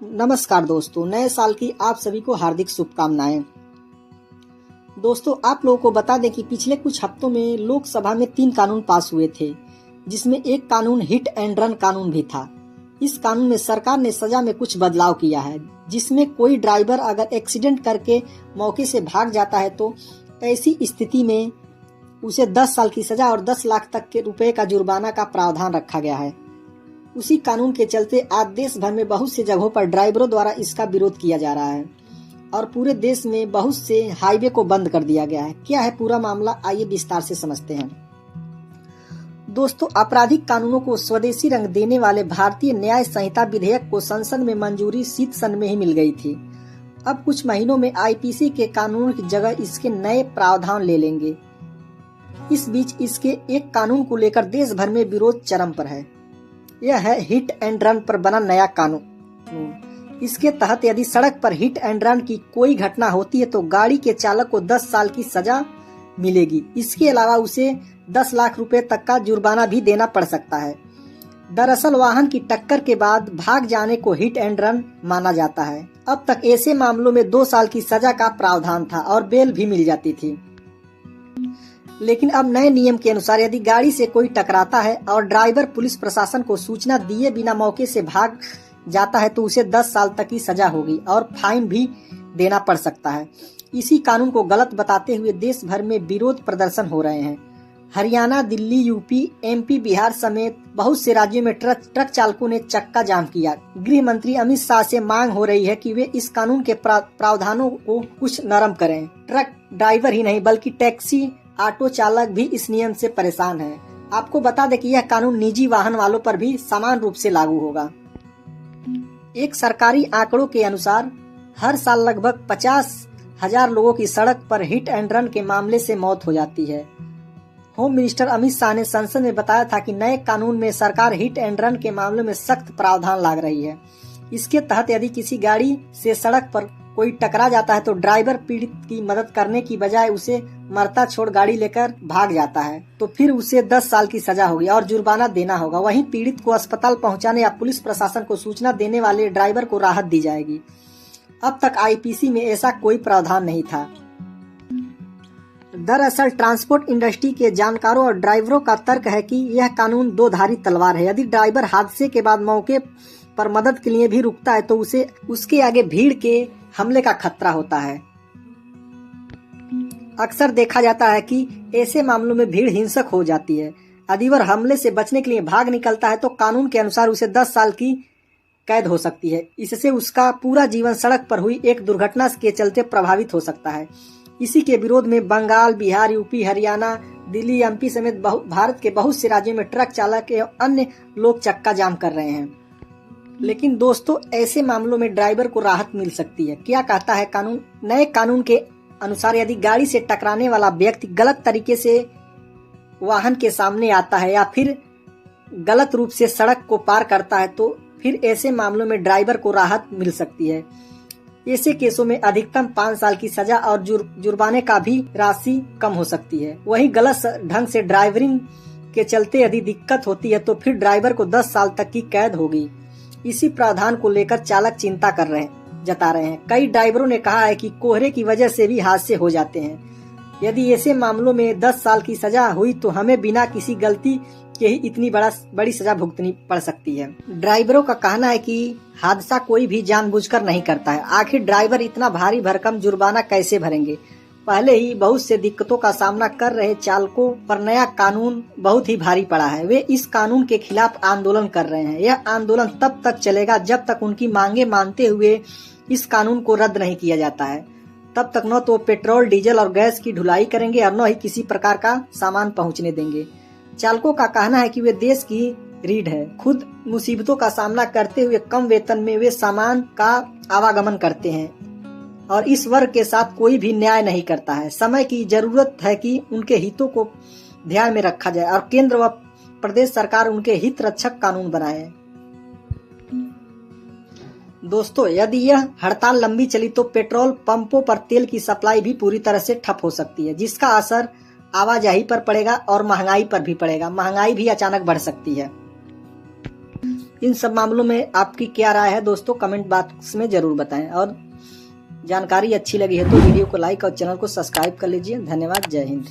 नमस्कार दोस्तों, नए साल की आप सभी को हार्दिक शुभकामनाएं। दोस्तों, आप लोगों को बता दें कि पिछले कुछ हफ्तों में लोकसभा में 3 कानून पास हुए थे, जिसमें एक कानून हिट एंड रन कानून भी था। इस कानून में सरकार ने सजा में कुछ बदलाव किया है, जिसमें कोई ड्राइवर अगर एक्सीडेंट करके मौके से भाग जाता है तो ऐसी स्थिति में उसे 10 साल की सजा और 10 लाख तक के रुपए का जुर्माना का प्रावधान रखा गया है। उसी कानून के चलते आज देश भर में बहुत से जगहों पर ड्राइवरों द्वारा इसका विरोध किया जा रहा है और पूरे देश में बहुत से हाईवे को बंद कर दिया गया है। क्या है पूरा मामला, आइए विस्तार से समझते हैं। दोस्तों, आपराधिक कानूनों को स्वदेशी रंग देने वाले भारतीय न्याय संहिता विधेयक को संसद में मंजूरी शीत सन में ही मिल गई थी। अब कुछ महीनों में आईपीसी के कानून की जगह इसके नए प्रावधान ले लेंगे। इस बीच इसके एक कानून को लेकर देश भर में विरोध चरम पर है। यह है हिट एंड रन पर बना नया कानून। इसके तहत यदि सड़क पर हिट एंड रन की कोई घटना होती है तो गाड़ी के चालक को 10 साल की सजा मिलेगी। इसके अलावा उसे 10 लाख रुपए तक का जुर्माना भी देना पड़ सकता है। दरअसल वाहन की टक्कर के बाद भाग जाने को हिट एंड रन माना जाता है। अब तक ऐसे मामलों में 2 साल की सजा का प्रावधान था और बेल भी मिल जाती थी। लेकिन अब नए नियम के अनुसार यदि गाड़ी से कोई टकराता है और ड्राइवर पुलिस प्रशासन को सूचना दिए बिना मौके से भाग जाता है तो उसे 10 साल तक की सजा होगी और फाइन भी देना पड़ सकता है। इसी कानून को गलत बताते हुए देश भर में विरोध प्रदर्शन हो रहे हैं। हरियाणा, दिल्ली, यूपी, एमपी, बिहार समेत बहुत से राज्यों में ट्रक चालकों ने चक्का जाम किया। गृह मंत्री अमित शाह से मांग हो रही है कि वे इस कानून के प्रावधानों को कुछ नरम करें। ट्रक ड्राइवर ही नहीं बल्कि टैक्सी, ऑटो चालक भी इस नियम से परेशान हैं। आपको बता दें कि यह कानून निजी वाहन वालों पर भी समान रूप से लागू होगा। एक सरकारी आंकड़ों के अनुसार हर साल लगभग 50,000 लोगों की सड़क पर हिट एंड रन के मामले से मौत हो जाती है। होम मिनिस्टर अमित शाह ने संसद में बताया था कि नए कानून में सरकार हिट एंड रन के मामले में सख्त प्रावधान ला रही है। इसके तहत यदि किसी गाड़ी से सड़क पर कोई टकरा जाता है तो ड्राइवर पीड़ित की मदद करने की बजाय उसे मरता छोड़ गाड़ी लेकर भाग जाता है तो फिर उसे 10 साल की सजा होगी और जुर्माना देना होगा। वहीं पीड़ित को अस्पताल पहुंचाने या पुलिस प्रशासन को सूचना देने वाले ड्राइवर को राहत दी जाएगी। अब तक आईपीसी में ऐसा कोई प्रावधान नहीं था। दरअसल ट्रांसपोर्ट इंडस्ट्री के जानकारों और ड्राइवरों का तर्क है कि यह कानून 2 धारी तलवार है। यदि ड्राइवर हादसे के बाद मौके पर मदद के लिए भी रुकता है तो उसे उसके आगे भीड़ के हमले का खतरा होता है। अक्सर देखा जाता है कि ऐसे मामलों में भीड़ हिंसक हो जाती है। यदि वह हमले से बचने के लिए भाग निकलता है तो कानून के अनुसार उसे 10 साल की कैद हो सकती है। इससे उसका पूरा जीवन सड़क पर हुई एक दुर्घटना के चलते प्रभावित हो सकता है। इसी के विरोध में बंगाल, बिहार, यूपी, हरियाणा, दिल्ली, एमपी समेत भारत के बहुत से राज्यों में ट्रक चालक एवं अन्य लोग चक्का जाम कर रहे हैं। लेकिन दोस्तों, ऐसे मामलों में ड्राइवर को राहत मिल सकती है। क्या कहता है कानून? नए कानून के अनुसार यदि गाड़ी से टकराने वाला व्यक्ति गलत तरीके से वाहन के सामने आता है या फिर गलत रूप से सड़क को पार करता है तो फिर ऐसे मामलों में ड्राइवर को राहत मिल सकती है। ऐसे केसों में अधिकतम 5 साल की सजा और जुर्माने का भी राशि कम हो सकती है। वहीं गलत ढंग से ड्राइवरिंग के चलते यदि दिक्कत होती है तो फिर ड्राइवर को 10 साल तक की कैद होगी। इसी प्रावधान को लेकर चालक चिंता जता रहे हैं। कई ड्राइवरों ने कहा है कि कोहरे की वजह से भी हादसे हो जाते हैं। यदि ऐसे मामलों में 10 साल की सजा हुई तो हमें बिना किसी गलती के ही इतनी बड़ी सजा भुगतनी पड़ सकती है। ड्राइवरों का कहना है कि हादसा कोई भी जानबूझकर नहीं करता है। आखिर ड्राइवर इतना भारी भरकम जुर्माना कैसे भरेंगे? पहले ही बहुत से दिक्कतों का सामना कर रहे चालकों पर नया कानून बहुत ही भारी पड़ा है। वे इस कानून के खिलाफ आंदोलन कर रहे हैं। यह आंदोलन तब तक चलेगा जब तक उनकी मांगे मानते हुए इस कानून को रद्द नहीं किया जाता है। तब तक न तो पेट्रोल, डीजल और गैस की ढुलाई करेंगे और न ही किसी प्रकार का सामान पहुंचने देंगे। चालकों का कहना है कि वे देश की रीढ़ है। खुद मुसीबतों का सामना करते हुए कम वेतन में वे सामान का आवागमन करते हैं और इस वर्ग के साथ कोई भी न्याय नहीं करता है। समय की जरूरत है कि उनके हितों को ध्यान में रखा जाए और केंद्र व प्रदेश सरकार उनके हित रक्षक कानून बनाए। दोस्तों, यदि यह हड़ताल लंबी चली तो पेट्रोल पंपों पर तेल की सप्लाई भी पूरी तरह से ठप हो सकती है, जिसका असर आवाजाही पर पड़ेगा और महंगाई पर भी पड़ेगा। महंगाई भी अचानक बढ़ सकती है। इन सब मामलों में आपकी क्या राय है दोस्तों, कमेंट बॉक्स में जरूर बताएं। और जानकारी अच्छी लगी है तो वीडियो को लाइक और चैनल को सब्सक्राइब कर लीजिए। धन्यवाद। जय हिंद।